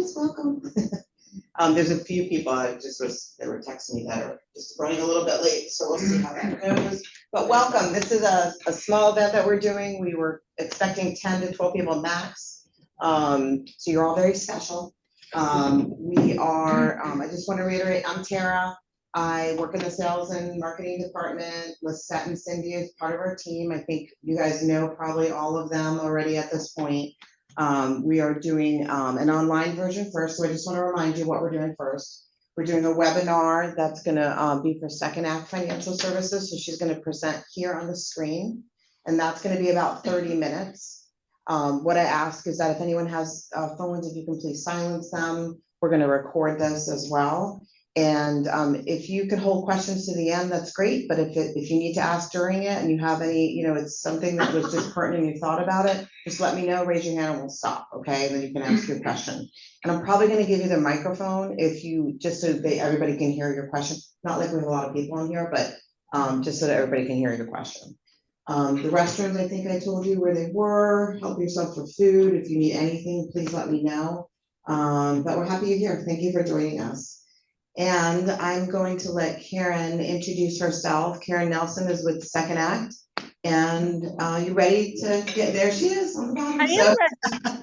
guys, welcome. There's a few people they were texting me that are just running a little bit late, so we'll see how that goes. But welcome. This is a small event that we're doing. We were expecting 10 to 12 people max. So you're all very special. I just want to reiterate, I'm Tara. I work in the sales and marketing department. Lisette and Cindy is part of our team. I think you guys know probably all of them already at this point. We are doing an online version first, so I just want to remind you what we're doing first. We're doing a webinar that's going to be for Second Act Financial Services, so she's going to present here on the screen, and that's going to be about 30 minutes. What I ask is that if anyone has phones, if you can please silence them. We're going to record this as well. And if you could hold questions to the end, that's great. But if you need to ask during it and you have any, it's something that was just pertinent and you thought about it, just let me know, raise your hand and we'll stop, okay? And then you can ask your question. And I'm probably going to give you the microphone just so that everybody can hear your question. Not like we have a lot of people on here, but just so that everybody can hear your question. The restrooms, I think I told you where they were. Help yourself for food. If you need anything, please let me know. But we're happy you're here. Thank you for joining us. And I'm going to let Karen introduce herself. Karen Nelson is with Second Act. And you ready to get there? She is on the bottom. I am ready.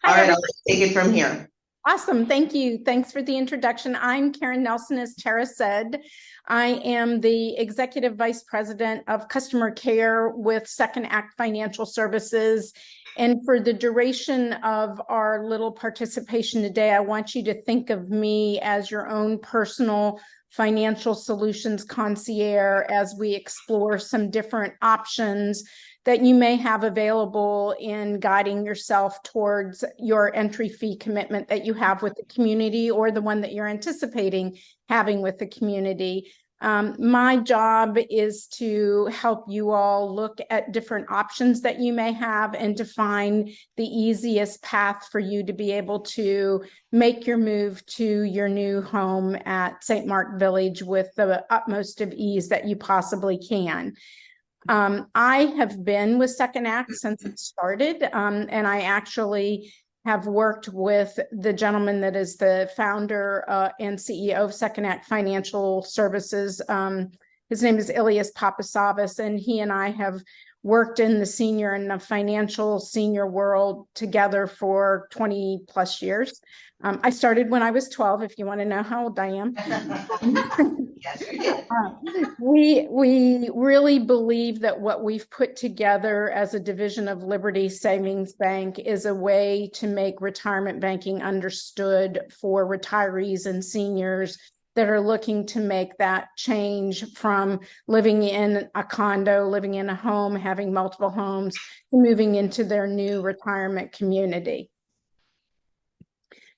All right, I'll take it from here. Awesome. Thank you. Thanks for the introduction. I'm Karen Nelson, as Tara said. I am the Executive Vice President of Customer Care with Second Act Financial Services. And for the duration of our little participation today, I want you to think of me as your own personal financial solutions concierge as we explore some different options that you may have available in guiding yourself towards your entry fee commitment that you have with the community or the one that you're anticipating having with the community. My job is to help you all look at different options that you may have and to find the easiest path for you to be able to make your move to your new home at St. Mark Village with the utmost of ease that you possibly can. I have been with Second Act since it started, and I actually have worked with the gentleman that is the founder and CEO of Second Act Financial Services. His name is Ilias Papasavas, and he and I have worked in the senior and the financial senior world together for 20 plus years. I started when I was 12, if you want to know how old I am. Yes, you did. We really believe that what we've put together as a division of Liberty Savings Bank is a way to make retirement banking understood for retirees and seniors that are looking to make that change from living in a condo, living in a home, having multiple homes, to moving into their new retirement community.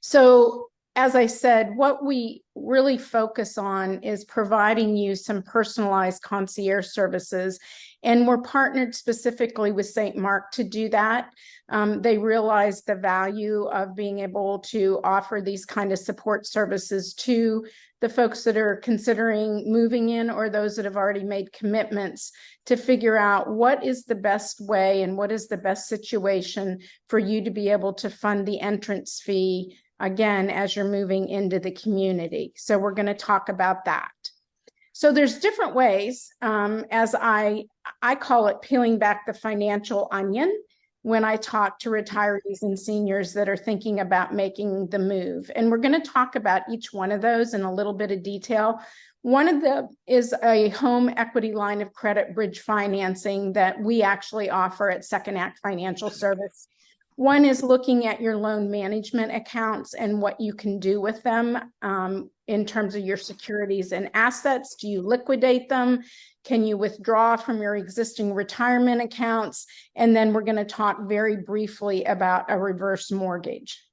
So, as I said, what we really focus on is providing you some personalized concierge services, and we're partnered specifically with St. Mark to do that. They realize the value of being able to offer these kind of support services to the folks that are considering moving in or those that have already made commitments to figure out what is the best way and what is the best situation for you to be able to fund the entrance fee again, as you're moving into the community. So we're going to talk about that. So there's different ways, as I call it, peeling back the financial onion when I talk to retirees and seniors that are thinking about making the move. And we're going to talk about each one of those in a little bit of detail. One of them is a home equity line of credit bridge financing that we actually offer at Second Act Financial Service. One is looking at your loan management accounts and what you can do with them in terms of your securities and assets. Do you liquidate them? Can you withdraw from your existing retirement accounts? And then we're going to talk very briefly about a reverse mortgage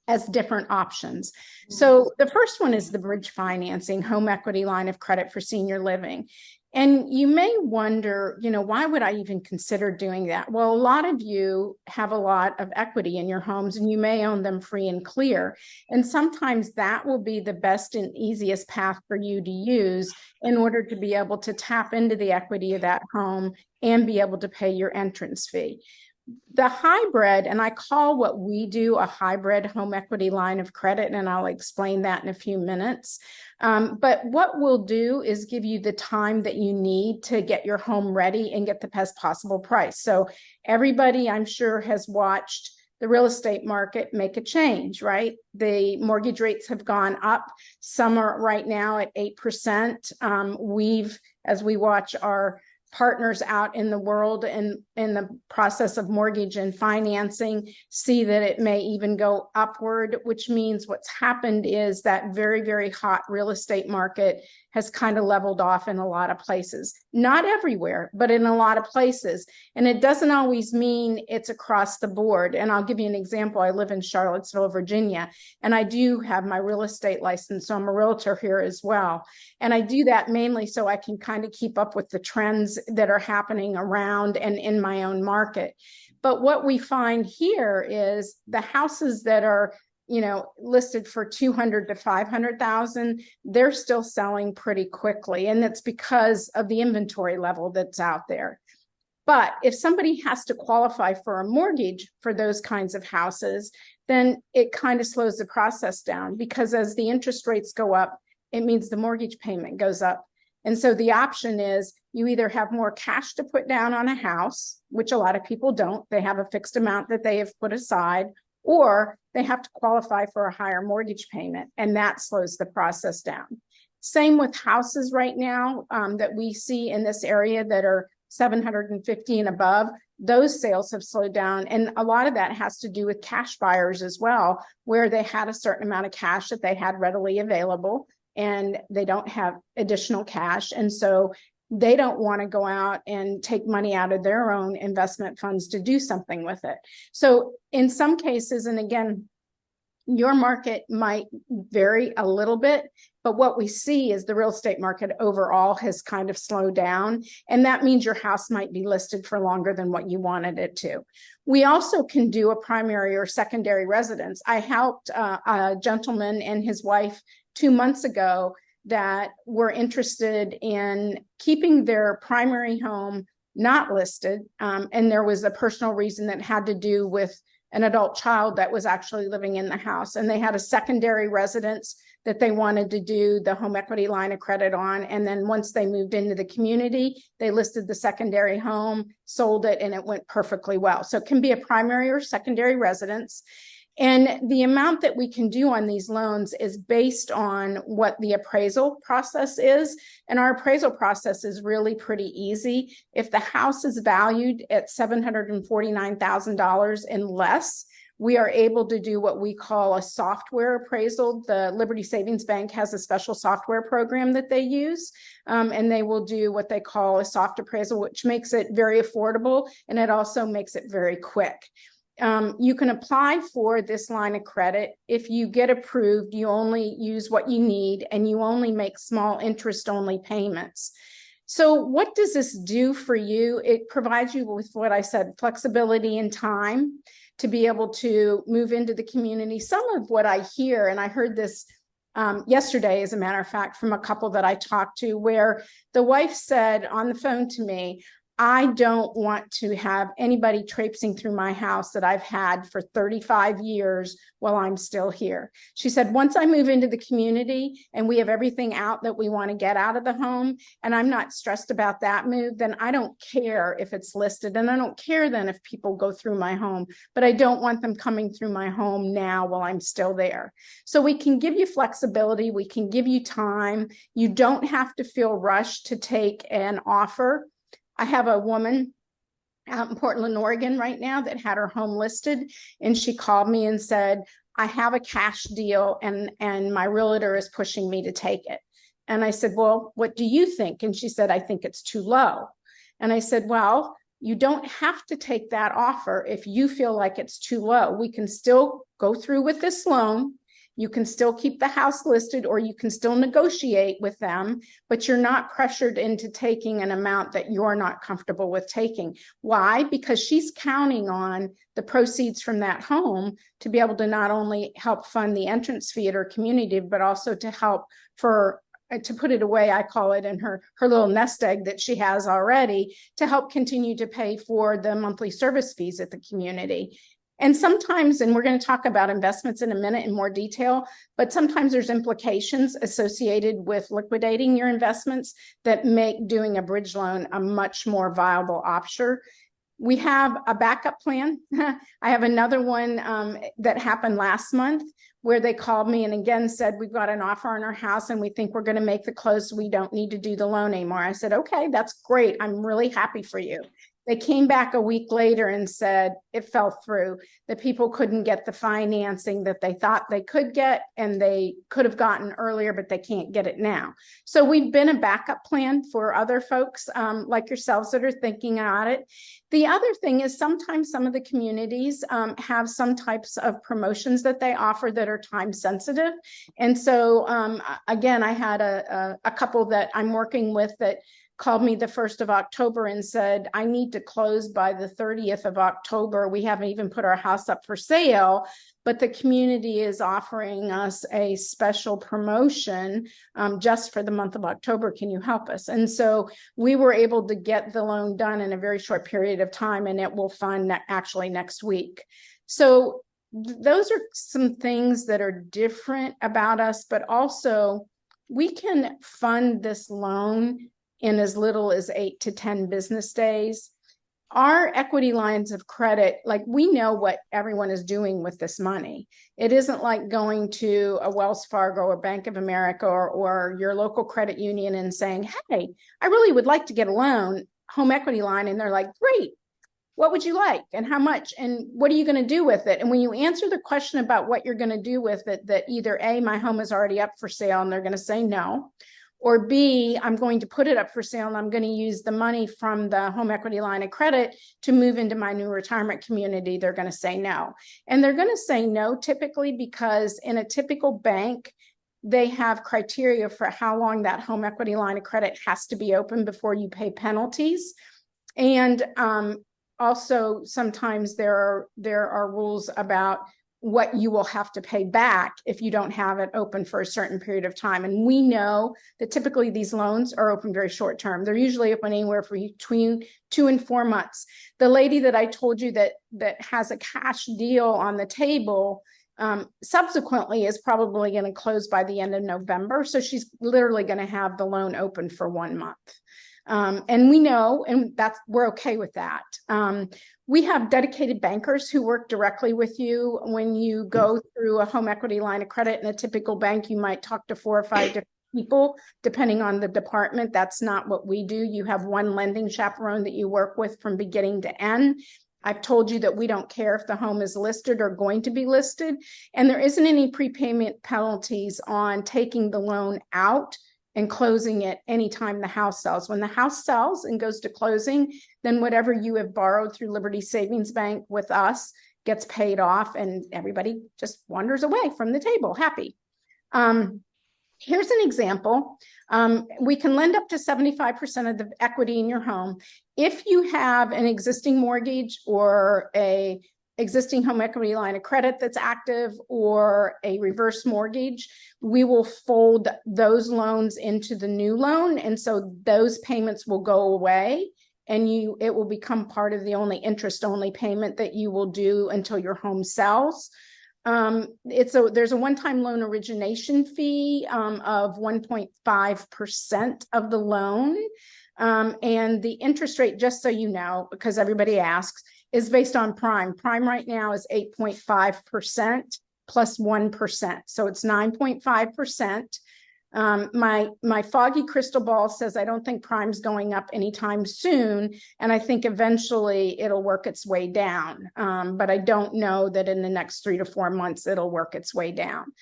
as different options. So the first one is the bridge financing, home equity line of credit for senior living. And you may wonder, why would I even consider doing that? Well, a lot of you have a lot of equity in your homes and you may own them free and clear. And sometimes that will be the best and easiest path for you to use in order to be able to tap into the equity of that home and be able to pay your entrance fee. The hybrid, and I call what we do a hybrid home equity line of credit, and I'll explain that in a few minutes. But what we'll do is give you the time that you need to get your home ready and get the best possible price. So everybody, I'm sure, has watched the real estate market make a change, right? The mortgage rates have gone up. Some are right now at 8%. As we watch our partners out in the world and in the process of mortgage and financing, see that it may even go upward, which means what's happened is that very, very hot real estate market has kind of leveled off in a lot of places. Not everywhere, but in a lot of places. And it doesn't always mean it's across the board. And I'll give you an example. I live in Charlottesville, Virginia, and I do have my real estate license. So I'm a realtor here as well. And I do that mainly so I can kind of keep up with the trends that are happening around and in my own market. But what we find here is the houses that are listed for 200 to 500,000, they're still selling pretty quickly. And that's because of the inventory level that's out there. But if somebody has to qualify for a mortgage for those kinds of houses, then it kind of slows the process down, because as the interest rates go up, it means the mortgage payment goes up. And so the option is you either have more cash to put down on a house, which a lot of people don't. They have a fixed amount that they have put aside, or they have to qualify for a higher mortgage payment, and that slows the process down. Same with houses right now that we see in this area that are 750 and above. Those sales have slowed down, and a lot of that has to do with cash buyers as well, where they had a certain amount of cash that they had readily available, and they don't have additional cash, and so they don't want to go out and take money out of their own investment funds to do something with it. So in some cases, and again, your market might vary a little bit, but what we see is the real estate market overall has kind of slowed down, and that means your house might be listed for longer than what you wanted it to. We also can do a primary or secondary residence. I helped a gentleman and his wife 2 months ago that were interested in keeping their primary home not listed. And there was a personal reason that had to do with an adult child that was actually living in the house. And they had a secondary residence that they wanted to do the home equity line of credit on. And then once they moved into the community, they listed the secondary home, sold it, and it went perfectly well. So it can be a primary or secondary residence. And the amount that we can do on these loans is based on what the appraisal process is. And our appraisal process is really pretty easy. If the house is valued at $749,000 and less, we are able to do what we call a software appraisal. The Liberty Savings Bank has a special software program that they use, and they will do what they call a soft appraisal, which makes it very affordable, and it also makes it very quick. You can apply for this line of credit. If you get approved, you only use what you need, and you only make small interest-only payments. So what does this do for you? It provides you with what I said, flexibility and time to be able to move into the community. Some of what I hear, and I heard this yesterday, as a matter of fact, from a couple that I talked to, where the wife said on the phone to me, I don't want to have anybody traipsing through my house that I've had for 35 years while I'm still here. She said, once I move into the community and we have everything out that we want to get out of the home, and I'm not stressed about that move, then I don't care if it's listed, and I don't care then if people go through my home, but I don't want them coming through my home now while I'm still there. So we can give you flexibility. We can give you time. You don't have to feel rushed to take an offer. I have a woman out in Portland, Oregon right now that had her home listed, and she called me and said, I have a cash deal and my realtor is pushing me to take it. And I said, well, what do you think? And she said, I think it's too low. And I said, well, you don't have to take that offer if you feel like it's too low. We can still go through with this loan. You can still keep the house listed, or you can still negotiate with them, but you're not pressured into taking an amount that you're not comfortable with taking. Why? Because she's counting on the proceeds from that home to be able to not only help fund the entrance fee at her community, but also to help for to put it away, I call it, in her little nest egg that she has already, to help continue to pay for the monthly service fees at the community. And sometimes, and we're going to talk about investments in a minute in more detail, but sometimes there's implications associated with liquidating your investments that make doing a bridge loan a much more viable option. We have a backup plan. I have another one that happened last month where they called me and again said, we've got an offer on our house and we think we're going to make the close. So we don't need to do the loan anymore. I said, okay, that's great. I'm really happy for you. They came back a week later and said it fell through, that people couldn't get the financing that they thought they could get, and they could have gotten earlier, but they can't get it now. So we've been a backup plan for other folks like yourselves that are thinking about it. The other thing is sometimes some of the communities have some types of promotions that they offer that are time sensitive. And so again, I had a couple that I'm working with that called me the 1st of October and said, I need to close by the 30th of October. We haven't even put our house up for sale, but the community is offering us a special promotion just for the month of October. Can you help us? And so we were able to get the loan done in a very short period of time, and it will fund actually next week. So those are some things that are different about us, but also we can fund this loan in as little as 8 to 10 business days. Our equity lines of credit, like, we know what everyone is doing with this money. It isn't like going to a Wells Fargo or Bank of America or your local credit union and saying, hey, I really would like to get a loan, home equity line. And they're like, great, what would you like and how much and what are you going to do with it? And when you answer the question about what you're going to do with it, that either A, my home is already up for sale and they're going to say no, or B, I'm going to put it up for sale and I'm going to use the money from the home equity line of credit to move into my new retirement community, they're going to say no. And they're going to say no typically because in a typical bank, they have criteria for how long that home equity line of credit has to be open before you pay penalties. And also sometimes there are rules about what you will have to pay back if you don't have it open for a certain period of time. And we know that typically these loans are open very short term. They're usually open anywhere between 2 and 4 months. The lady that I told you that has a cash deal on the table subsequently is probably going to close by the end of November. So she's literally going to have the loan open for 1 month. And we know, and we're okay with that. We have dedicated bankers who work directly with you. When you go through a home equity line of credit in a typical bank, you might talk to 4 or 5 different people, depending on the department. That's not what we do. You have one lending chaperone that you work with from beginning to end. I've told you that we don't care if the home is listed or going to be listed, and there isn't any prepayment penalties on taking the loan out and closing it anytime the house sells. When the house sells and goes to closing, then whatever you have borrowed through Liberty Savings Bank with us gets paid off and everybody just wanders away from the table happy. Here's an example. We can lend up to 75% of the equity in your home. If you have an existing mortgage or a existing home equity line of credit that's active or a reverse mortgage, we will fold those loans into the new loan. And so those payments will go away and it will become part of the only interest only payment that you will do until your home sells. There's a one-time loan origination fee of 1.5% of the loan. And the interest rate, just so you know, because everybody asks, is based on prime. Prime right now is 8.5% plus 1%. So it's 9.5%. My foggy crystal ball says I don't think prime's going up anytime soon. And I think eventually it'll work its way down. But I don't know that in the next 3 to 4 months, it'll work its way down.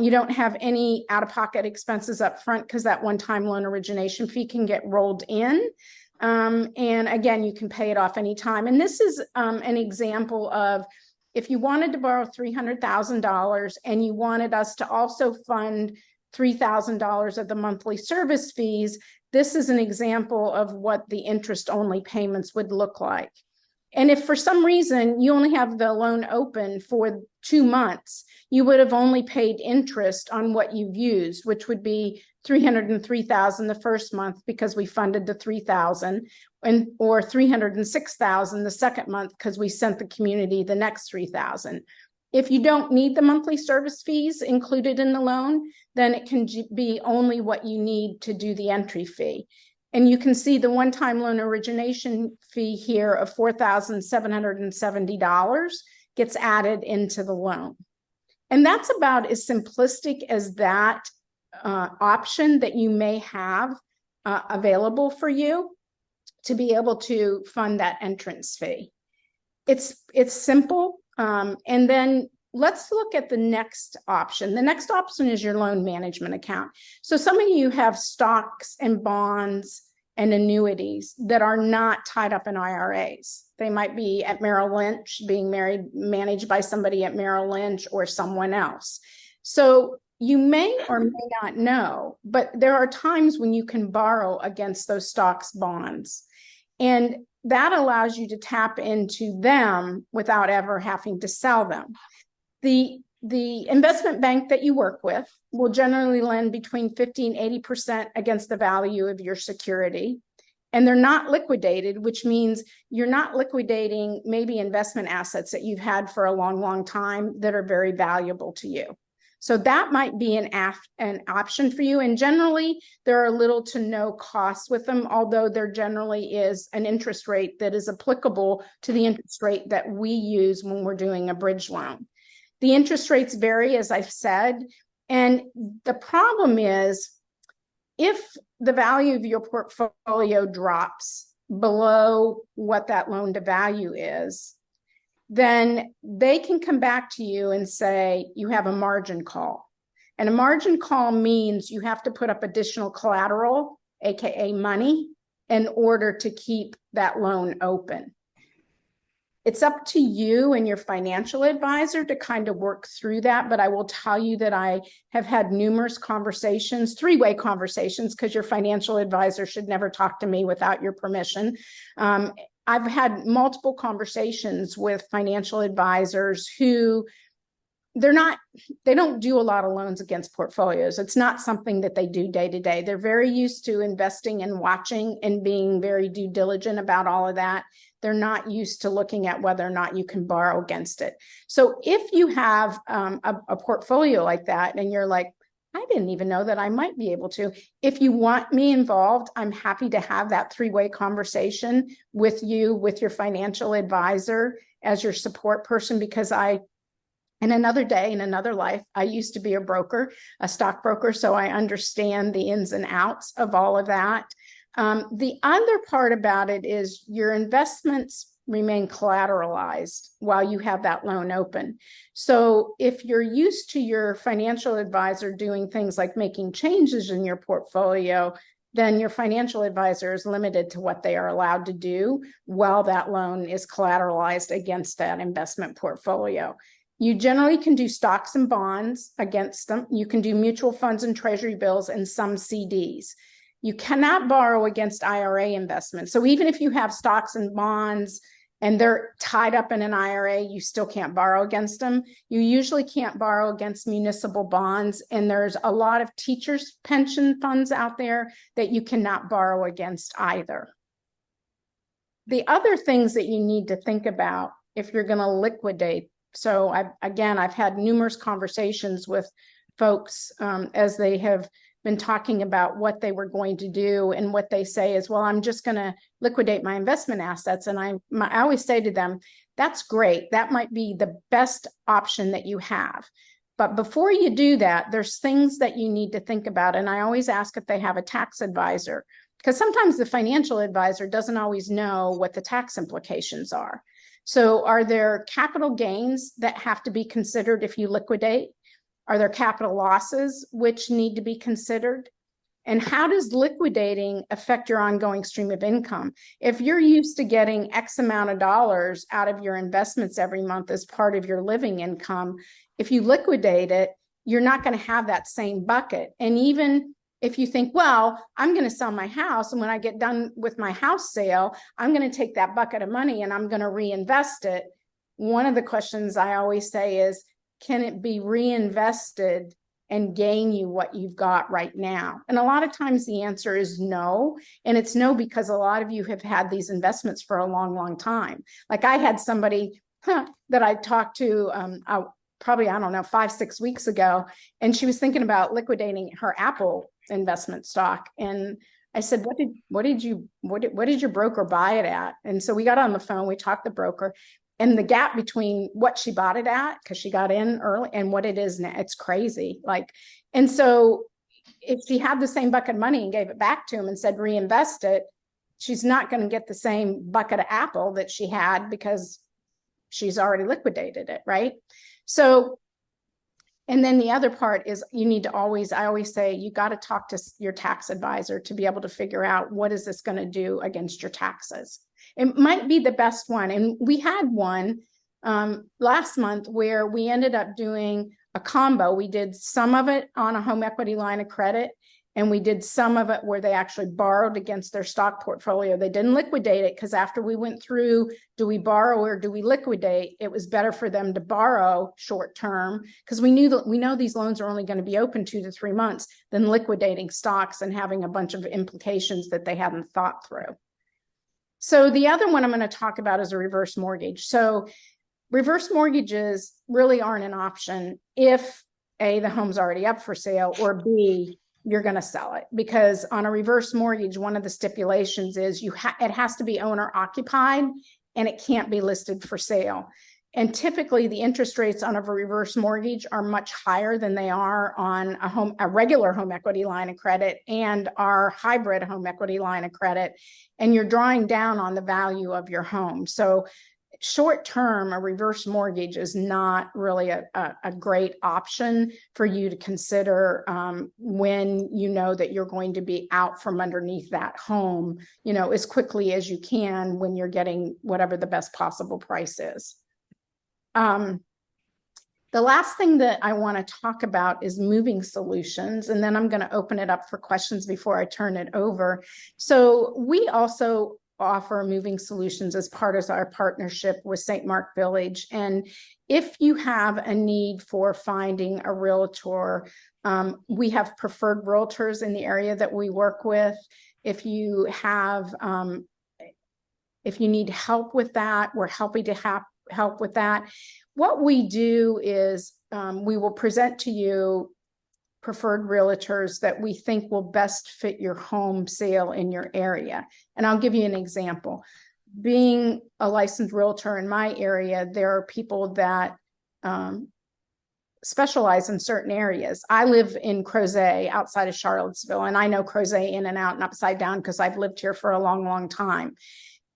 You don't have any out-of-pocket expenses up front because that one-time loan origination fee can get rolled in. And again, you can pay it off anytime. And this is an example of if you wanted to borrow $300,000 and you wanted us to also fund $3,000 of the monthly service fees, this is an example of what the interest only payments would look like. And if for some reason you only have the loan open for 2 months, you would have only paid interest on what you've used, which would be $303,000 the first month because we funded the $3,000, or $306,000 the second month because we sent the community the next $3,000. If you don't need the monthly service fees included in the loan, then it can be only what you need to do the entry fee. And you can see the one-time loan origination fee here of $4,770 gets added into the loan. And that's about as simplistic as that option that you may have available for you to be able to fund that entrance fee. It's simple. And then let's look at the next option. The next option is your loan management account. So some of you have stocks and bonds and annuities that are not tied up in IRAs. They might be at Merrill Lynch, being managed by somebody at Merrill Lynch or someone else. So you may or may not know, but there are times when you can borrow against those stocks, bonds. And that allows you to tap into them without ever having to sell them. The investment bank that you work with will generally lend between 50 and 80% against the value of your security. And they're not liquidated, which means you're not liquidating maybe investment assets that you've had for a long, long time that are very valuable to you. So that might be an option for you. And generally, there are little to no costs with them, although there generally is an interest rate that is applicable to the interest rate that we use when we're doing a bridge loan. The interest rates vary, as I've said. And the problem is, if the value of your portfolio drops below what that loan to value is, then they can come back to you and say, you have a margin call. And a margin call means you have to put up additional collateral, AKA money, in order to keep that loan open. It's up to you and your financial advisor to kind of work through that. But I will tell you that I have had numerous conversations, three-way conversations, because your financial advisor should never talk to me without your permission. I've had multiple conversations with financial advisors who they don't do a lot of loans against portfolios. It's not something that they do day to day. They're very used to investing and watching and being very due diligent about all of that. They're not used to looking at whether or not you can borrow against it. So if you have a portfolio like that and you're like, I didn't even know that I might be able to. If you want me involved, I'm happy to have that three-way conversation with you, with your financial advisor as your support person, because in another day, in another life, I used to be a broker, a stockbroker, so I understand the ins and outs of all of that. The other part about it is your investments remain collateralized while you have that loan open. So if you're used to your financial advisor doing things like making changes in your portfolio, then your financial advisor is limited to what they are allowed to do while that loan is collateralized against that investment portfolio. You generally can do stocks and bonds against them. You can do mutual funds and treasury bills and some CDs. You cannot borrow against IRA investments. So even if you have stocks and bonds and they're tied up in an IRA, you still can't borrow against them. You usually can't borrow against municipal bonds. And there's a lot of teachers' pension funds out there that you cannot borrow against either. The other things that you need to think about if you're going to liquidate. So I've had numerous conversations with folks as they have been talking about what they were going to do, and what they say is, well, I'm just going to liquidate my investment assets. And I always say to them, that's great. That might be the best option that you have. But before you do that, there's things that you need to think about. And I always ask if they have a tax advisor, because sometimes the financial advisor doesn't always know what the tax implications are. So are there capital gains that have to be considered if you liquidate? Are there capital losses which need to be considered? And how does liquidating affect your ongoing stream of income? If you're used to getting X amount of dollars out of your investments every month as part of your living income, if you liquidate it, you're not going to have that same bucket. And even if you think, well, I'm going to sell my house, and when I get done with my house sale, I'm going to take that bucket of money and I'm going to reinvest it. One of the questions I always say is, can it be reinvested and gain you what you've got right now? And a lot of times the answer is no. And it's no because a lot of you have had these investments for a long, long time. Like I had somebody that I talked to probably, I don't know, 5-6 weeks ago, and she was thinking about liquidating her Apple investment stock. And I said, what did your broker buy it at? And so we got on the phone, we talked to the broker, and the gap between what she bought it at, because she got in early, and what it is now, it's crazy. Like, and so if she had the same bucket of money and gave it back to him and said, reinvest it, she's not going to get the same bucket of Apple that she had because she's already liquidated it, right? So, and then the other part is you need to always, I always say, you got to talk to your tax advisor to be able to figure out what is this going to do against your taxes. It might be the best one. And we had one last month where we ended up doing a combo. We did some of it on a home equity line of credit, and we did some of it where they actually borrowed against their stock portfolio. They didn't liquidate it because after we went through, do we borrow or do we liquidate? It was better for them to borrow short term because we know these loans are only going to be open 2 to 3 months than liquidating stocks and having a bunch of implications that they hadn't thought through. So the other one I'm going to talk about is a reverse mortgage. So reverse mortgages really aren't an option if A, the home's already up for sale, or B, you're going to sell it. Because on a reverse mortgage, one of the stipulations is it has to be owner occupied and it can't be listed for sale. And typically the interest rates on a reverse mortgage are much higher than they are on a regular home equity line of credit and our hybrid home equity line of credit. And you're drawing down on the value of your home. So short term, a reverse mortgage is not really a great option for you to consider when you know that you're going to be out from underneath that home, as quickly as you can when you're getting whatever the best possible price is. The last thing that I want to talk about is moving solutions, and then I'm going to open it up for questions before I turn it over. So we also offer moving solutions as part of our partnership with St. Mark Village. And if you have a need for finding a realtor, we have preferred realtors in the area that we work with. If you need help with that, we're happy to help with that. What we do is we will present to you preferred realtors that we think will best fit your home sale in your area. And I'll give you an example. Being a licensed realtor in my area, there are people that specialize in certain areas. I live in Crozet outside of Charlottesville, and I know Crozet in and out and upside down because I've lived here for a long, long time.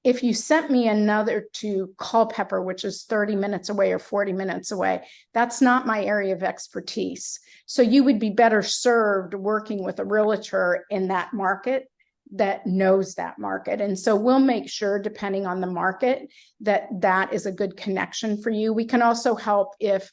If you sent me another to Culpeper, which is 30 minutes away or 40 minutes away, that's not my area of expertise. So you would be better served working with a realtor in that market that knows that market. And so we'll make sure, depending on the market, that that is a good connection for you. We can also help if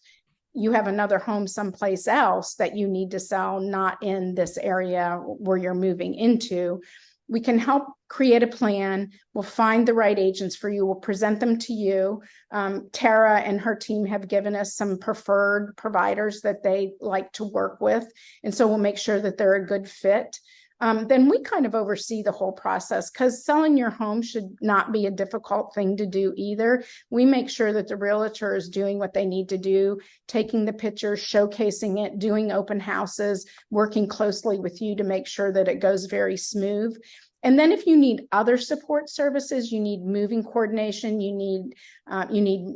you have another home someplace else that you need to sell, not in this area where you're moving into. We can help create a plan. We'll find the right agents for you. We'll present them to you. Tara and her team have given us some preferred providers that they like to work with. And so we'll make sure that they're a good fit. Then we kind of oversee the whole process because selling your home should not be a difficult thing to do either. We make sure that the realtor is doing what they need to do, taking the pictures, showcasing it, doing open houses, working closely with you to make sure that it goes very smooth. And then if you need other support services, you need moving coordination, you need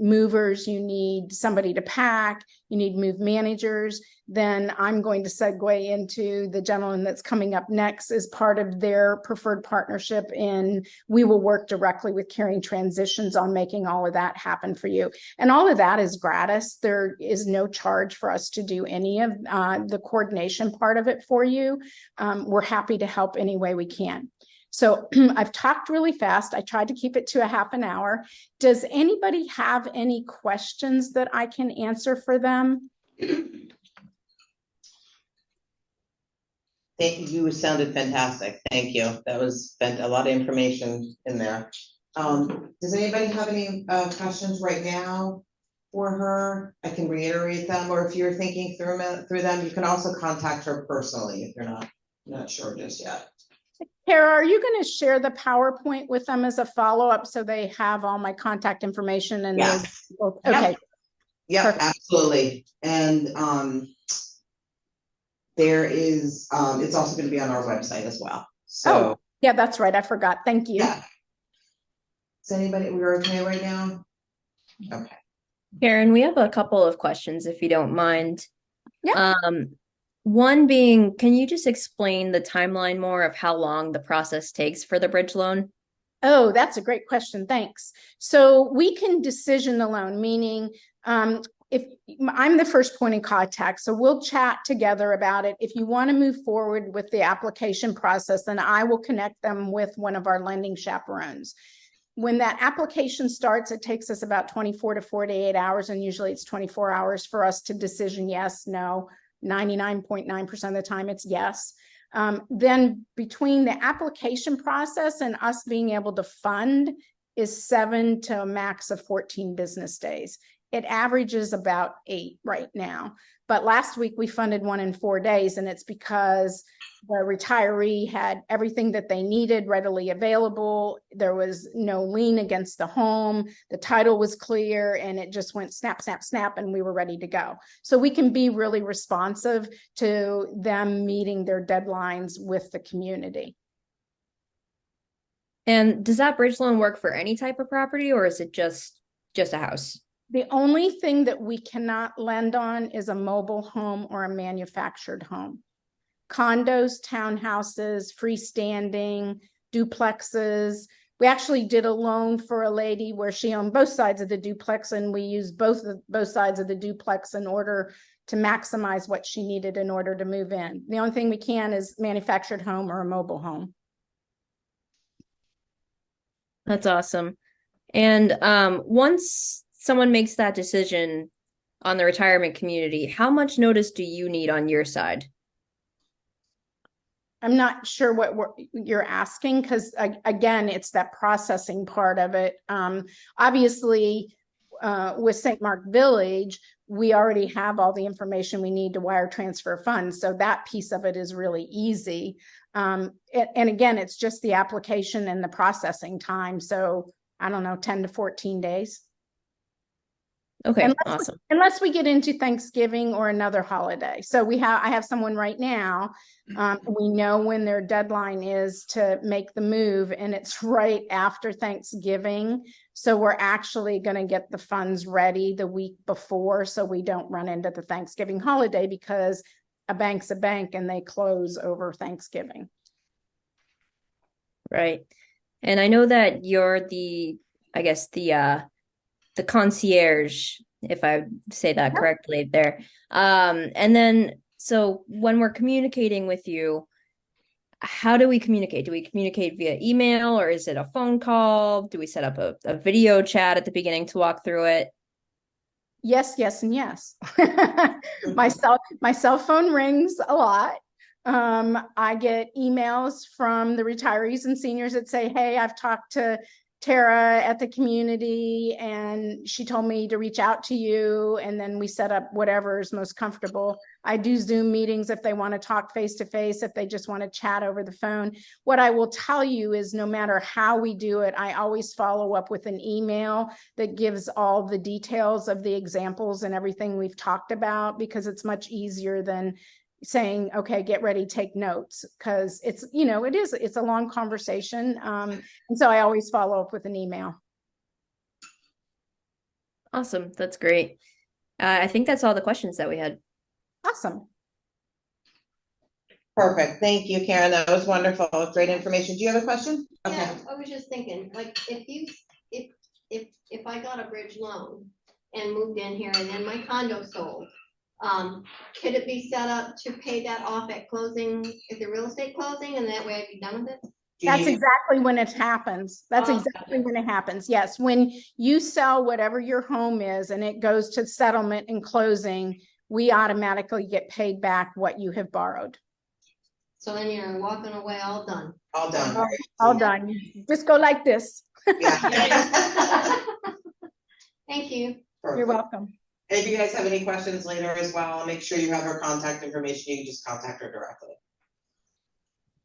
movers, you need somebody to pack, you need move managers, then I'm going to segue into the gentleman that's coming up next as part of their preferred partnership. And we will work directly with Caring Transitions on making all of that happen for you. And all of that is gratis. There is no charge for us to do any of the coordination part of it for you. We're happy to help any way we can. So I've talked really fast. I tried to keep it to a half an hour. Does anybody have any questions that I can answer for them? Thank you. You sounded fantastic. Thank you. That was spent a lot of information in there. Does anybody have any questions right now for her? I can reiterate them, or if you're thinking through them, you can also contact her personally if you're not sure just yet. Kara, are you going to share the PowerPoint with them as a follow-up so they have all my contact information and Yes. okay. Yep, Perfect. absolutely. And there is it's also going to be on our website as well. So yeah, that's right. I forgot. Thank you. yeah. Is anybody, we're okay right now? Okay. Karen, we have a couple of questions if you don't mind. Yeah. One being, can you just explain the timeline more of how long the process takes for the bridge loan? Oh, that's a great question. Thanks. So we can decision the loan, meaning if I'm the first point of contact, so we'll chat together about it. If you want to move forward with the application process, then I will connect them with one of our lending chaperones. When that application starts, it takes us about 24 to 48 hours, and usually it's 24 hours for us to decision yes, no. 99.9% of the time it's yes. Then between the application process and us being able to fund is 7 to a max of 14 business days. It averages about 8 right now. But last week we funded one in 4 days, and it's because the retiree had everything that they needed readily available. There was no lien against the home. The title was clear, and it just went snap, snap, snap, and we were ready to go. So we can be really responsive to them meeting their deadlines with the community. And does that bridge loan work for any type of property, or is it just a house? The only thing that we cannot lend on is a mobile home or a manufactured home. Condos, townhouses, freestanding, duplexes. We actually did a loan for a lady where she owned both sides of the duplex, and we used both sides of the duplex in order to maximize what she needed in order to move in. The only thing we can is manufactured home or a mobile home. That's awesome. And once someone makes that decision on the retirement community, how much notice do you need on your side? I'm not sure what you're asking, because again, it's that processing part of it. Obviously, with St. Mark Village, we already have all the information we need to wire transfer funds. So that piece of it is really easy. And again, it's just the application and the processing time. So I don't know, 10 to 14 days. Okay, awesome. Unless we get into Thanksgiving or another holiday. So I have someone right now. We know when their deadline is to make the move, and it's right after Thanksgiving. So we're actually going to get the funds ready the week before, so we don't run into the Thanksgiving holiday, because a bank's a bank and they close over Thanksgiving. Right. And I know that you're the concierge, if I say that correctly there. And then, so when we're communicating with you, how do we communicate? Do we communicate via email, or is it a phone call? Do we set up a video chat at the beginning to walk through it? Yes, yes, and yes. My cell phone rings a lot. I get emails from the retirees and seniors that say, hey, I've talked to Tara at the community and she told me to reach out to you, and then we set up whatever is most comfortable. I do Zoom meetings if they want to talk face to face, if they just want to chat over the phone. What I will tell you is, no matter how we do it, I always follow up with an email that gives all the details of the examples and everything we've talked about, because it's much easier than saying, okay, get ready, take notes, because it's, it's a long conversation. And so I always follow up with an email. Awesome. That's great. I think that's all the questions that we had. Awesome. Perfect. Thank you, Karen. That was wonderful. Great information. Do you have a question? Okay. Yeah, I was just thinking, like, if I got a bridge loan and moved in here and then my condo sold, could it be set up to pay that off at closing, at the real estate closing, and that way I'd be done with it? That's exactly when it happens. That's exactly when it happens. Yes. When you sell whatever your home is and it goes to settlement and closing, we automatically get paid back what you have borrowed. So then you're walking away all done. All done. All done. Just go like this. Yeah. Thank you. You're welcome. And if you guys have any questions later as well, I'll make sure you have her contact information. You can just contact her directly.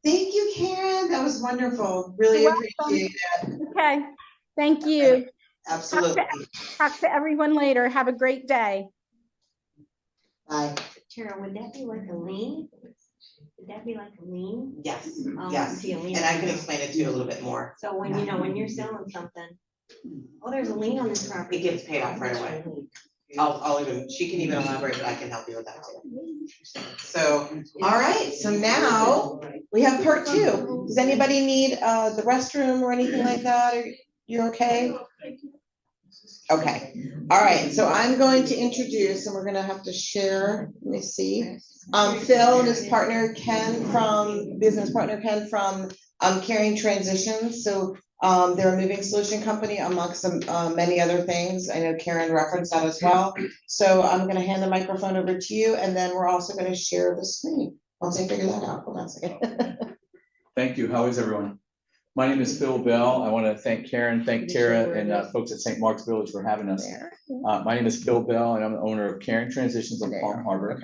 Thank you, Karen. That was wonderful. Really You're appreciate it. Okay. Thank you. Absolutely. Talk to everyone later. Have a great day. Bye. Tara, would that be like a lien? Would that be like a lien? Yes, Oh, yes. see a lien. And I can explain it to you a little bit more. So when, you know, when you're selling something, oh, there's a lien on this property. It gets paid off right away. I'll even, she can even elaborate, but I can help you with that too. So, all right, so now we have part two. Does anybody need the restroom or anything like that? Are you okay? Okay, all right, so I'm going to introduce, and we're gonna have to share, let me see. Phil and his partner Ken business partner Ken from Caring Transitions. So they're a moving solution company amongst some many other things. I know Karen referenced that as well. So I'm gonna hand the microphone over to you, and then we're also gonna share the screen. Once I figure that out, hold on a second. Thank you. How is everyone? My name is Phil Bell. I want to thank Karen, thank Tara, and folks at St. Mark's Village for having us. My name is Phil Bell, and I'm the owner of Caring Transitions in Palm Harbor. Okay.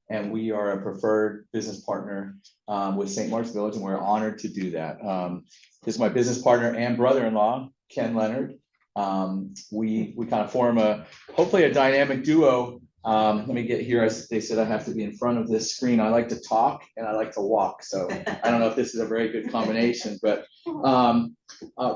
And we are a preferred business partner with St. Mark's Village, and we're honored to do that. This is my business partner and brother-in-law, Ken Leonard. We kind of form hopefully a dynamic duo. Let me get here. They said I have to be in front of this screen. I like to talk and I like to walk. So I don't know if this is a very good combination, but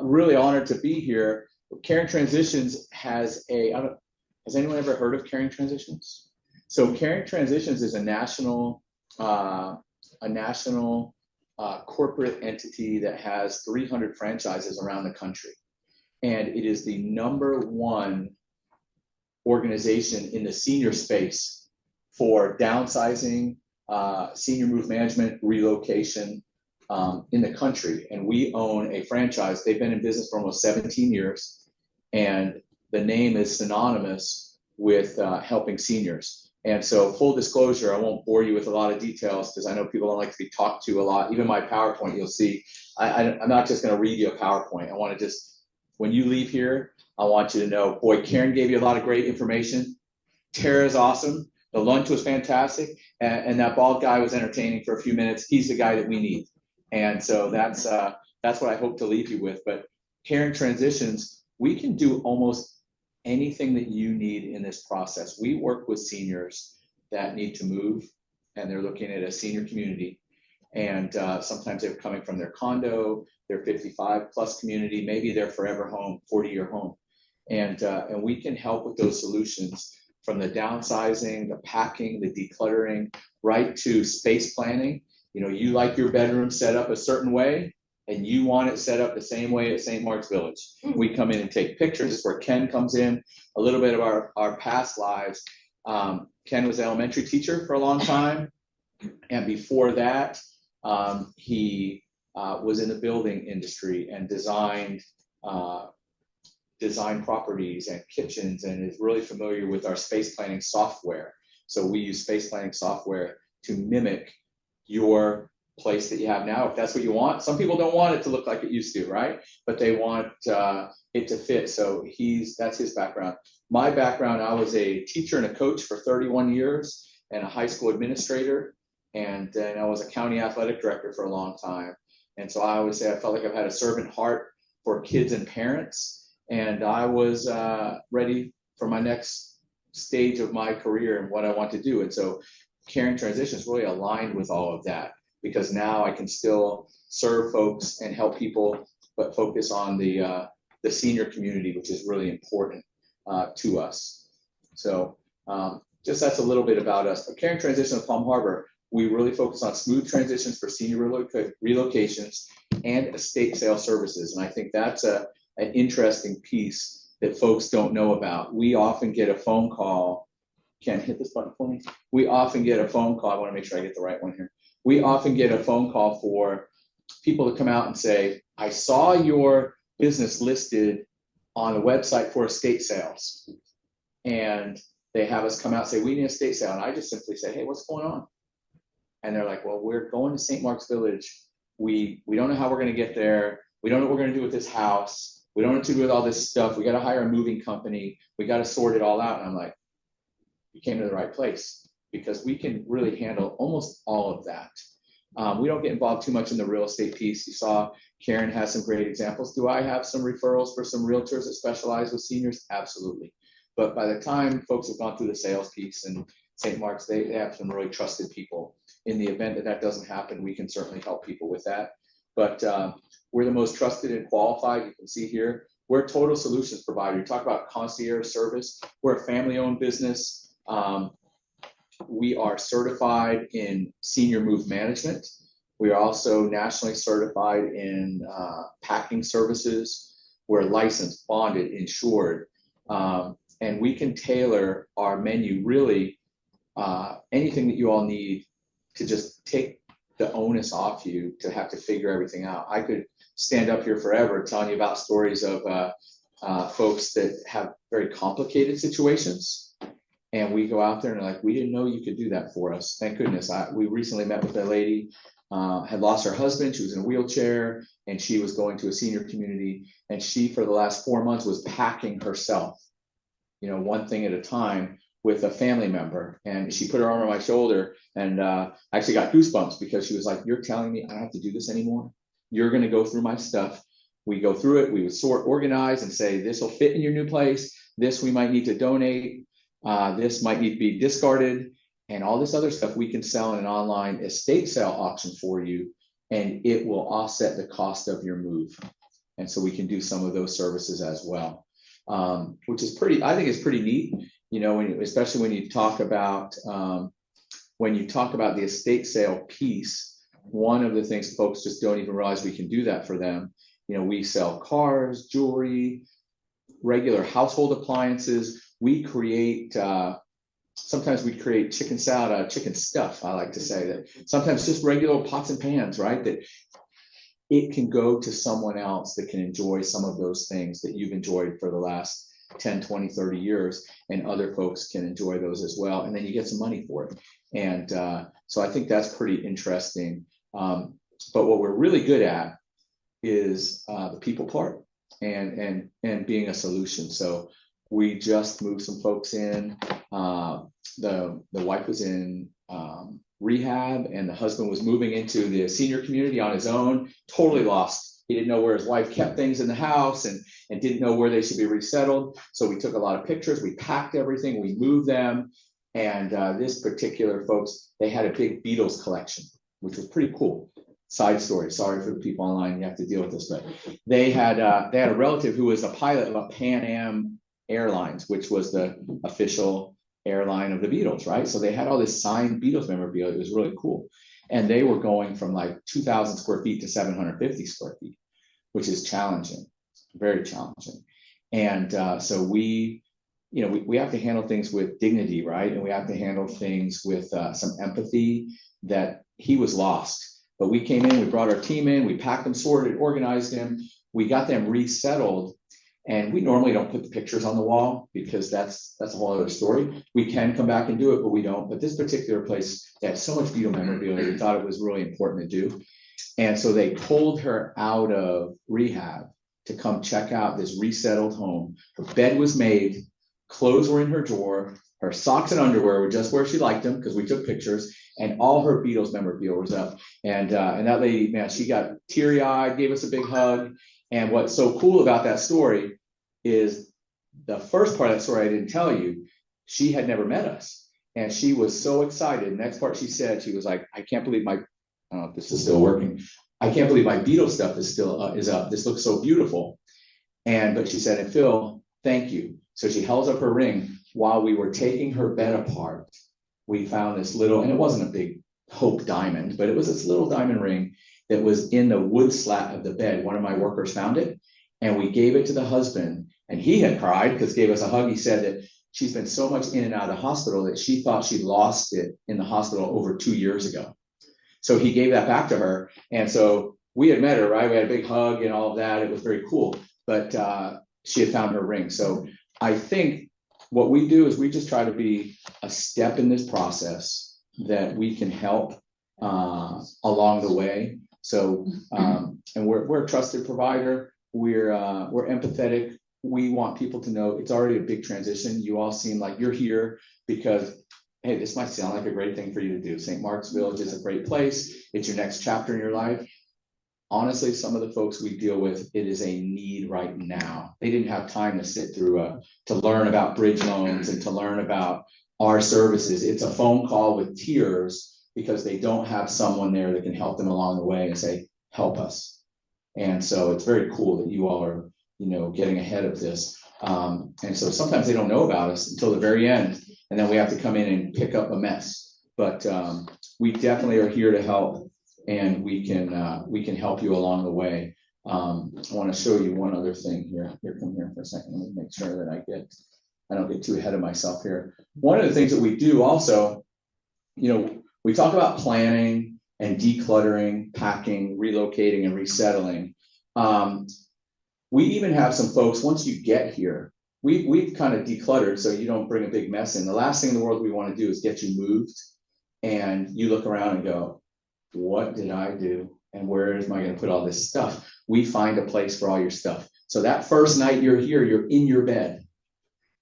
really honored to be here. Caring Transitions has has anyone ever heard of Caring Transitions? So Caring Transitions is a national corporate entity that has 300 franchises around the country. And it is the #1 organization in the senior space for downsizing, senior move management, relocation in the country. And we own a franchise. They've been in business for almost 17 years. And the name is synonymous with helping seniors. And so full disclosure, I won't bore you with a lot of details because I know people don't like to be talked to a lot. Even my PowerPoint, you'll see, I'm not just going to read you a PowerPoint. I want to just, when you leave here, I want you to know, boy, Karen gave you a lot of great information. Tara's awesome. The lunch was fantastic. And that bald guy was entertaining for a few minutes. He's the guy that we need. And so that's what I hope to leave you with. But Caring Transitions, we can do almost anything that you need in this process. We work with seniors that need to move and they're looking at a senior community. And sometimes they're coming from their condo, their 55 plus community, maybe their forever home, 40-year home. And we can help with those solutions from the downsizing, the packing, the decluttering, right to space planning. You know, you like your bedroom set up a certain way and you want it set up the same way at St. Mark's Village. We come in and take pictures. This is where Ken comes in. A little bit of our past lives. Ken was an elementary teacher for a long time. And before that, he was in the building industry and designed properties and kitchens and is really familiar with our space planning software. So we use space planning software to mimic your place that you have now, if that's what you want. Some people don't want it to look like it used to, right? But they want it to fit. So that's his background. My background, I was a teacher and a coach for 31 years and a high school administrator. And then I was a county athletic director for a long time. And so I always say I felt like I've had a servant heart for kids and parents. And I was ready for my next stage of my career and what I want to do. And so Caring Transitions really aligned with all of that, because now I can still serve folks and help people, but focus on the senior community, which is really important to us. So just that's a little bit about us. But Caring Transitions of Palm Harbor, we really focus on smooth transitions for senior relocations and estate sale services. And I think that's an interesting piece that folks don't know about. We often get a phone call. Ken, hit this button for me. We often get a phone call. I want to make sure I get the right one here. We often get a phone call for people to come out and say, I saw your business listed on a website for estate sales. And they have us come out and say, we need an estate sale. And I just simply say, hey, what's going on? and they're like, well, we're going to St. Mark's Village. We don't know how we're going to get there. We don't know what we're going to do with this house. We don't know what to do with all this stuff. We got to hire a moving company. We got to sort it all out. And I'm like, you came to the right place, because we can really handle almost all of that. We don't get involved too much in the real estate piece. You saw Karen has some great examples. Do I have some referrals for some realtors that specialize with seniors? Absolutely. But by the time folks have gone through the sales piece and St. Mark's, they have some really trusted people. In the event that that doesn't happen, we can certainly help people with that. But we're the most trusted and qualified. You can see here, we're a total solutions provider. You talk about concierge service. We're a family-owned business. We are certified in senior move management. We are also nationally certified in packing services. We're licensed, bonded, insured, and we can tailor our menu really anything that you all need to just take the onus off you to have to figure everything out. I could stand up here forever telling you about stories of folks that have very complicated situations. And we go out there and like, we didn't know you could do that for us. Thank goodness. We recently met with a lady, had lost her husband. She was in a wheelchair and she was going to a senior community. And she, for the last 4 months, was packing herself, one thing at a time with a family member. And she put her arm on my shoulder and I actually got goosebumps, because she was like, you're telling me I don't have to do this anymore? You're going to go through my stuff. We go through it. We would sort, organize, and say, this will fit in your new place. This we might need to donate. This might need to be discarded, and all this other stuff we can sell in an online estate sale auction for you, and it will offset the cost of your move. And so we can do some of those services as well, which is I think it's pretty neat, especially when you talk about the estate sale piece. One of the things folks just don't even realize we can do that for them. We sell cars, jewelry, regular household appliances. We create, sometimes we create chicken salad out of chicken stuff. I like to say that sometimes just regular pots and pans, right? That it can go to someone else that can enjoy some of those things that you've enjoyed for the last 10, 20, 30 years, and other folks can enjoy those as well. And then you get some money for it. And so I think that's pretty interesting. But what we're really good at is the people part and being a solution. So we just moved some folks in. The wife was in rehab, and the husband was moving into the senior community on his own, totally lost. He didn't know where his wife kept things in the house and didn't know where they should be resettled. So we took a lot of pictures, we packed everything, we moved them. And this particular folks, they had a big Beatles collection, which was pretty cool. Side story, sorry for the people online, you have to deal with this, but they had a relative who was a pilot of a Pan Am Airlines, which was the official airline of the Beatles, right? So they had all this signed Beatles memorabilia. It was really cool. And they were going from like 2,000 square feet to 750 square feet, which is challenging, very challenging. And so we have to handle things with dignity, right? And we have to handle things with some empathy that he was lost. But we came in, we brought our team in, we packed them, sorted, organized them. We got them resettled. And we normally don't put the pictures on the wall because that's a whole other story. We can come back and do it, but we don't. But this particular place, they had so much Beatle memorabilia, we thought it was really important to do. And so they pulled her out of rehab to come check out this resettled home. Her bed was made, clothes were in her drawer, her socks and underwear were just where she liked them because we took pictures, and all her Beatles memorabilia was up. And that lady, man, she got teary-eyed, gave us a big hug. And what's so cool about that story is the first part of that story I didn't tell you, she had never met us. And she was so excited. The next part she said, she was like, I can't believe I don't know if this is still working. I can't believe my Beatles stuff is still is up. This looks so beautiful. But she said, and Phil, thank you. So she held up her ring. While we were taking her bed apart, we found this little, and it wasn't a big Hope diamond, but it was this little diamond ring that was in the wood slat of the bed. One of my workers found it, and we gave it to the husband, and he had cried because gave us a hug. He said that she's been so much in and out of the hospital that she thought she lost it in the hospital over 2 years ago. So he gave that back to her. And so we had met her, right? We had a big hug and all of that. It was very cool, but she had found her ring. So I think what we do is we just try to be a step in this process that we can help along the way. So, and we're a trusted provider. We're empathetic. We want people to know it's already a big transition. You all seem like you're here because, hey, this might sound like a great thing for you to do. St. Mark's Village is a great place. It's your next chapter in your life. Honestly, some of the folks we deal with, it is a need right now. They didn't have time to sit through to learn about bridge loans and to learn about our services. It's a phone call with tears because they don't have someone there that can help them along the way and say, help us. And so it's very cool that you all are, getting ahead of this. And so sometimes they don't know about us until the very end, and then we have to come in and pick up a mess. But we definitely are here to help. And we can help you along the way. I want to show you one other thing here. Come here for a second. Let me make sure that I don't get too ahead of myself here. One of the things that we do also, we talk about planning and decluttering, packing, relocating, and resettling. We even have some folks, once you get here, we've kind of decluttered so you don't bring a big mess in. The last thing in the world we want to do is get you moved and you look around and go, what did I do? And where am I going to put all this stuff? We find a place for all your stuff. So that first night you're here, you're in your bed.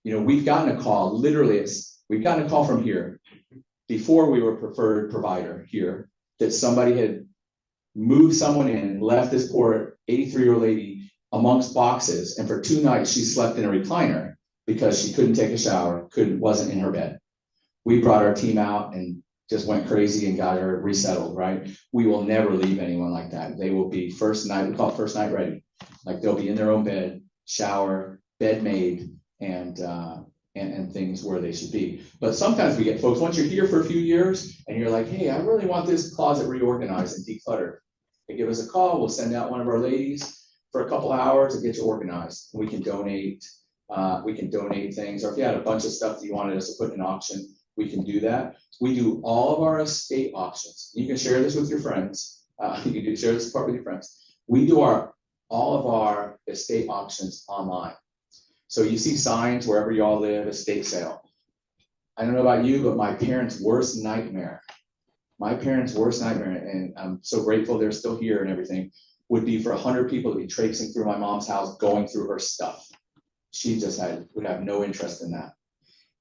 We've gotten a call, we've gotten a call from here before we were preferred provider here, that somebody had moved someone in, left this poor 83-year-old lady amongst boxes. And for 2 nights, she slept in a recliner because she couldn't take a shower, wasn't in her bed. We brought our team out and just went crazy and got her resettled, right? We will never leave anyone like that. They will be first night, we call it first night ready. Like they'll be in their own bed, shower, bed made, and things where they should be. But sometimes we get folks, once you're here for a few years and you're like, hey, I really want this closet reorganized and decluttered. They give us a call, we'll send out one of our ladies for a couple of hours and get you organized. We can donate things, or if you had a bunch of stuff that you wanted us to put in an auction, we can do that. We do all of our estate auctions. You can share this with your friends. You can share this part with your friends. We do all of our estate auctions online. So you see signs wherever you all live, estate sale. I don't know about you, but my parents' worst nightmare, and I'm so grateful they're still here and everything, would be for 100 people to be traipsing through my mom's house, going through her stuff. She just would have no interest in that.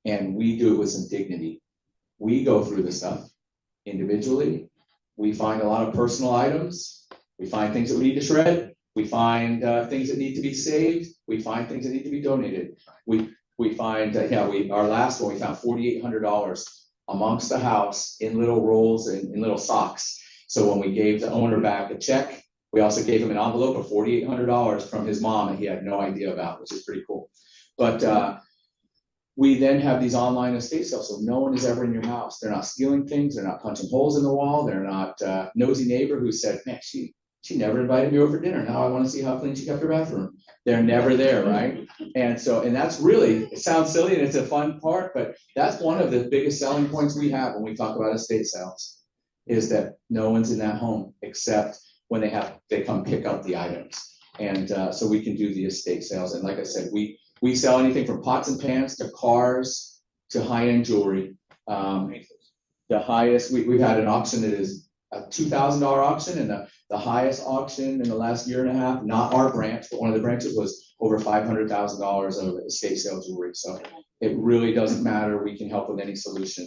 And we do it with some dignity. We go through the stuff individually. We find a lot of personal items. We find things that we need to shred. We find things that need to be saved. We find things that need to be donated. We find, our last one, we found $4,800 amongst the house in little rolls and in little socks. So when we gave the owner back a check, we also gave him an envelope of $4,800 from his mom that he had no idea about, which is pretty cool. But we then have these online estate sales, so no one is ever in your house. They're not stealing things. They're not punching holes in the wall. They're not nosy neighbor who said, man, she never invited me over for dinner. Now I want to see how clean she kept her bathroom. They're never there, right? And that's really, it sounds silly and it's a fun part, but that's one of the biggest selling points we have when we talk about estate sales, is that no one's in that home except when they come pick up the items. And so we can do the estate sales. And like I said, we sell anything from pots and pans to cars to high-end jewelry. The highest, we've had an auction that is a $2,000 auction, and the highest auction in the last year and a half, not our branch, but one of the branches, was over $500,000 of estate sale jewelry. So it really doesn't matter. We can help with any solution.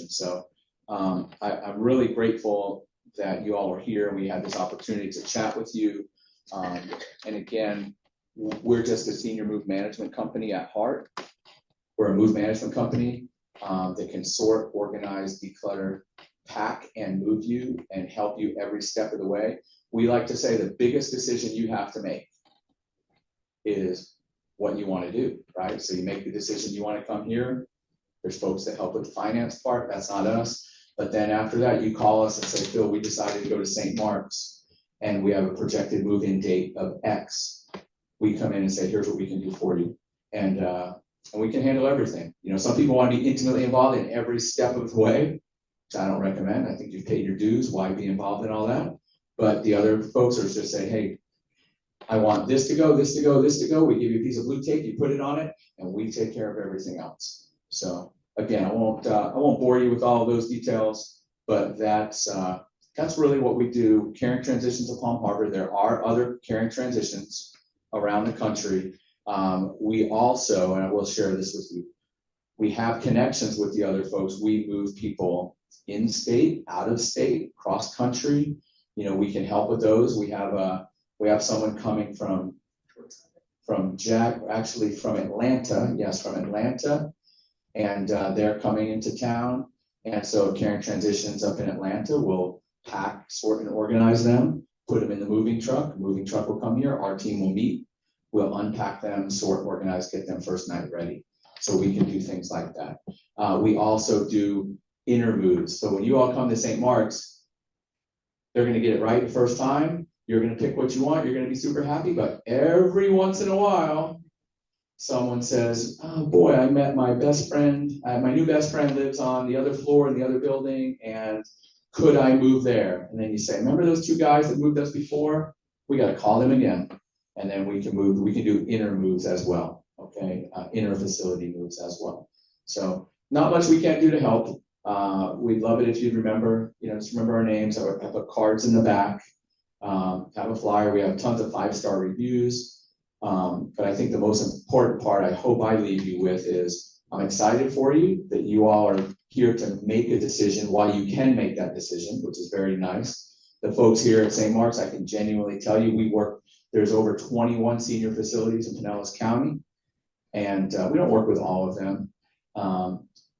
So I'm really grateful that you all are here and we had this opportunity to chat with you. And again, we're just a senior move management company at heart. We're a move management company that can sort, organize, declutter, pack, and move you and help you every step of the way. We like to say the biggest decision you have to make is what you want to do, right? So you make the decision you want to come here. There's folks that help with the finance part. That's not us. But then after that, you call us and say, Phil, we decided to go to St. Mark's and we have a projected move-in date of X. We come in and say, here's what we can do for you. And we can handle everything. Some people want to be intimately involved in every step of the way, which I don't recommend. I think you've paid your dues. Why be involved in all that? But the other folks are just saying, hey, I want this to go, this to go, this to go. We give you a piece of blue tape, you put it on it, and we take care of everything else. So again, I won't bore you with all of those details, but that's really what we do. Caring Transitions of Palm Harbor. There are other caring transitions around the country. We also, and I will share this with you, we have connections with the other folks. We move people in state, out of state, cross country. You know, we can help with those. We have someone coming from actually from Atlanta. Yes, from Atlanta. And they're coming into town. And so Caring Transitions up in Atlanta will pack, sort, and organize them, put them in the moving truck. Moving truck will come here. Our team will meet. We'll unpack them, sort, organize, get them first night ready. So we can do things like that. We also do inner moves. So when you all come to St. Mark's, they're going to get it right the first time. You're going to pick what you want. You're going to be super happy. But every once in a while, someone says, oh boy, I met my best friend. My new best friend lives on the other floor in the other building. And could I move there? And then you say, remember those two guys that moved us before? We got to call them again. And then we can move. We can do inner moves as well. Okay, inner facility moves as well. So not much we can't do to help. We'd love it if you'd remember, just remember our names. I put cards in the back, have a flyer. We have tons of 5-star reviews. But I think the most important part I hope I leave you with is I'm excited for you that you all are here to make a decision while you can make that decision, which is very nice. The folks here at St. Mark's, I can genuinely tell you, there's over 21 senior facilities in Pinellas County. And we don't work with all of them.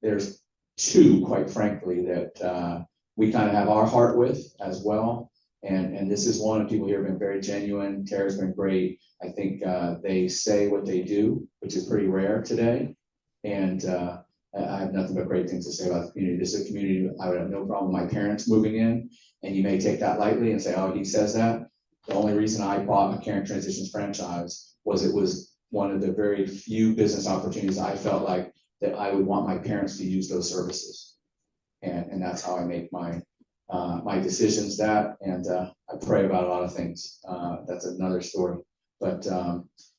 There's 2, quite frankly, that we kind of have our heart with as well. And this is one of people here have been very genuine. Tara's been great. I think they say what they do, which is pretty rare today. And I have nothing but great things to say about the community. This is a community I would have no problem with my parents moving in. And you may take that lightly and say, oh, he says that. The only reason I bought a Caring Transitions franchise was it was one of the very few business opportunities I felt like that I would want my parents to use those services. And that's how I make my decisions and I pray about a lot of things. That's another story. But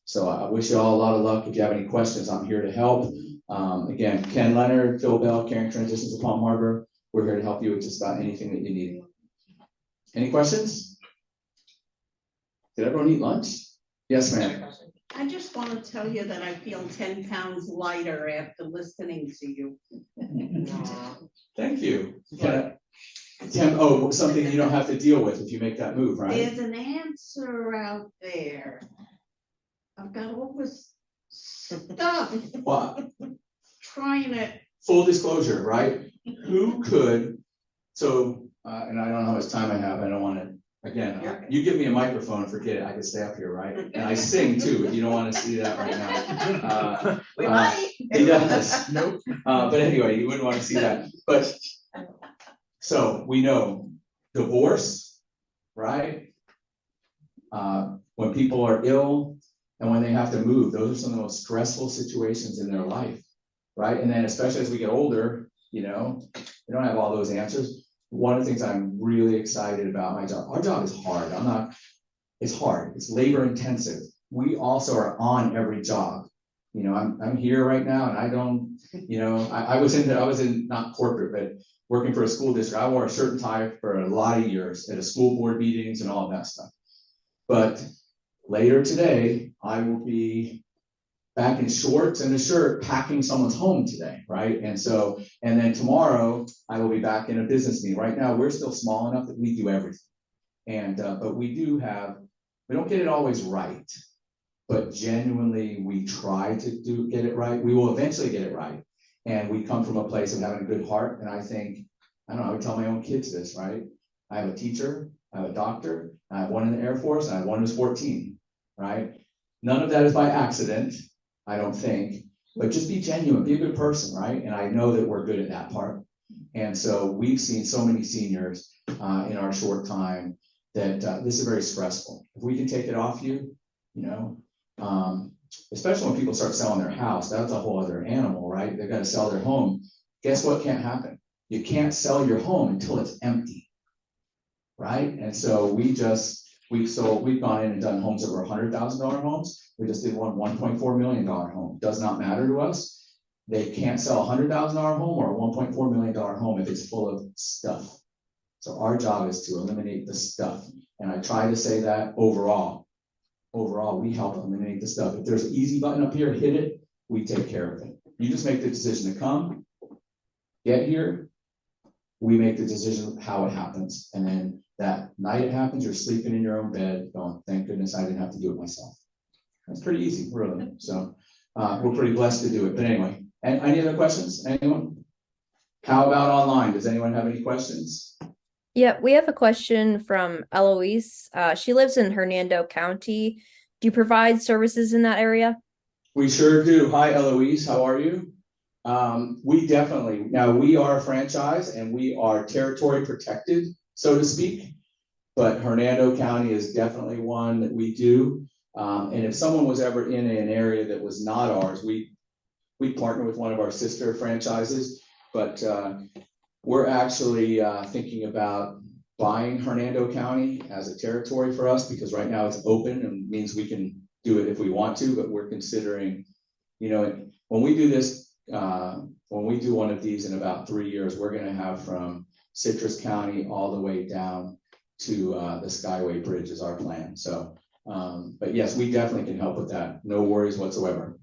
so I wish you all a lot of luck. If you have any questions, I'm here to help. Again, Ken Leonard, Phil Bell, Caring Transitions of Palm Harbor. We're here to help you with just about anything that you need. Any questions? Did everyone eat lunch? Yes, ma'am. I just want to tell you that I feel 10 pounds lighter after listening to you. Thank you. Something you don't have to deal with if you make that move, right? There's an answer out there. I've got all this stuff Well, trying to. full disclosure, right? Who could, and I don't know how much time I have. I don't want to, again, you give me a microphone, forget it. I can stay up here, right? And I sing too, if you don't want to see that right now. We might. He does. Nope. But anyway, you wouldn't want to see that. But so we know divorce, right? When people are ill and when they have to move, those are some of the most stressful situations in their life, right? And then especially as we get older, we don't have all those answers. One of the things I'm really excited about my job, our job is hard. It's hard. It's labor intensive. We also are on every job. I'm here right now and I don't, I was in not corporate, but working for a school district. I wore a shirt and tie for a lot of years at a school board meetings and all of that stuff. But later today, I will be back in shorts and a shirt packing someone's home today, right? And then tomorrow I will be back in a business meeting. Right now, we're still small enough that we do everything. And, but we don't get it always right, but genuinely we try to get it right. We will eventually get it right. And we come from a place of having a good heart. And I think, I would tell my own kids this, right? I have a teacher, I have a doctor, I have one in the Air Force, and I have one who's 14, right? None of that is by accident, I don't think, but just be genuine, be a good person, right? And I know that we're good at that part. And so we've seen so many seniors in our short time that this is very stressful. If we can take it off you, especially when people start selling their house, that's a whole other animal, right? They've got to sell their home. Guess what can't happen? You can't sell your home until it's empty, right? And so we've gone in and done homes over $100,000 homes. We just did one $1.4 million home. Does not matter to us. They can't sell a $100,000 home or a $1.4 million home if it's full of stuff. So our job is to eliminate the stuff. And I try to say that overall. Overall, we help eliminate the stuff. If there's an easy button up here, hit it, we take care of it. You just make the decision to come, get here, we make the decision how it happens. And then that night it happens, you're sleeping in your own bed going, thank goodness I didn't have to do it myself. That's pretty easy, really. So we're pretty blessed to do it. But anyway, and any other questions? Anyone? How about online? Does anyone have any questions? Yeah, we have a question from Eloise. She lives in Hernando County. Do you provide services in that area? We sure do. Hi, Eloise. How are you? We definitely, now we are a franchise and we are territory protected, so to speak. But Hernando County is definitely one that we do. And if someone was ever in an area that was not ours, we partner with one of our sister franchises. But we're actually thinking about buying Hernando County as a territory for us, because right now it's open and means we can do it if we want to, but we're considering, you know, when we do this, when we do one of these in about 3 years, we're going to have from Citrus County all the way down to the Skyway Bridge is our plan. So, but yes, we definitely can help with that. No worries whatsoever.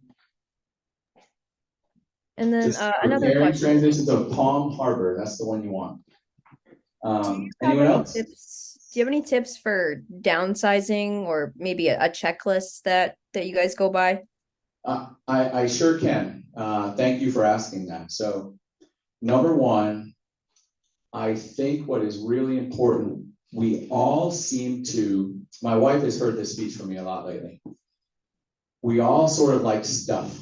And then Just another preparing question. transition to Palm Harbor. That's the one you want. Do you Anyone have any else? tips? Do you have any tips for downsizing or maybe a checklist that you guys go by? I sure can. Thank you for asking that. So, number one, I think what is really important, we all seem to, my wife has heard this speech from me a lot lately. We all sort of like stuff,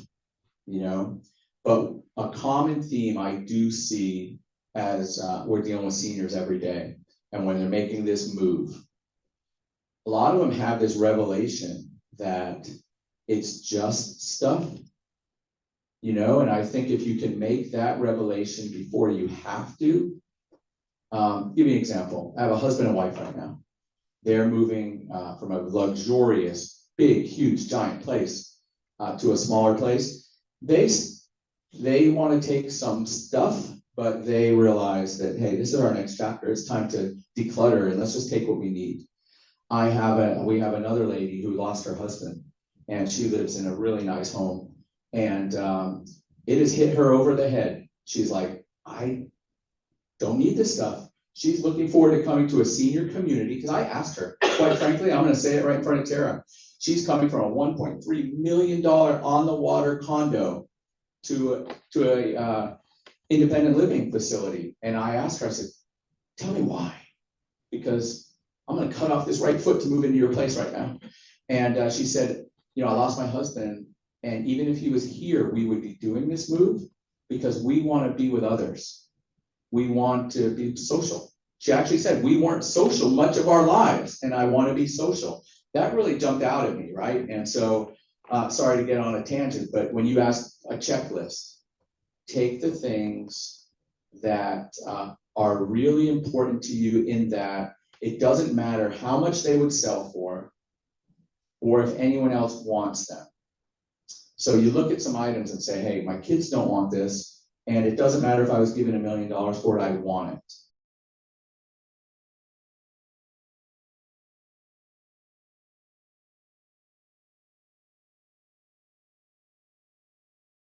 you know, but a common theme I do see as we're dealing with seniors every day, and when they're making this move, a lot of them have this revelation that it's just stuff, you know, and I think if you can make that revelation before you have to, give me an example. I have a husband and wife right now. They're moving from a luxurious, big, huge, giant place to a smaller place. They want to take some stuff, but they realize that, hey, this is our next chapter. It's time to declutter and let's just take what we need. We have another lady who lost her husband, and she lives in a really nice home. And it has hit her over the head. She's like, I don't need this stuff. She's looking forward to coming to a senior community, because I asked her, quite frankly, I'm going to say it right in front of Tara. She's coming from a $1.3 million on the water condo to a independent living facility. And I asked her, I said, tell me why, because I'm going to cut off this right foot to move into your place right now. And she said, you know, I lost my husband, and even if he was here, we would be doing this move because we want to be with others. We want to be social. She actually said, we weren't social much of our lives, and I want to be social. That really jumped out at me, right? And so, sorry to get on a tangent, but when you ask a checklist, take the things that are really important to you, in that it doesn't matter how much they would sell for or if anyone else wants them. So you look at some items and say, hey, my kids don't want this, and it doesn't matter if I was given $1 million for it, I want it.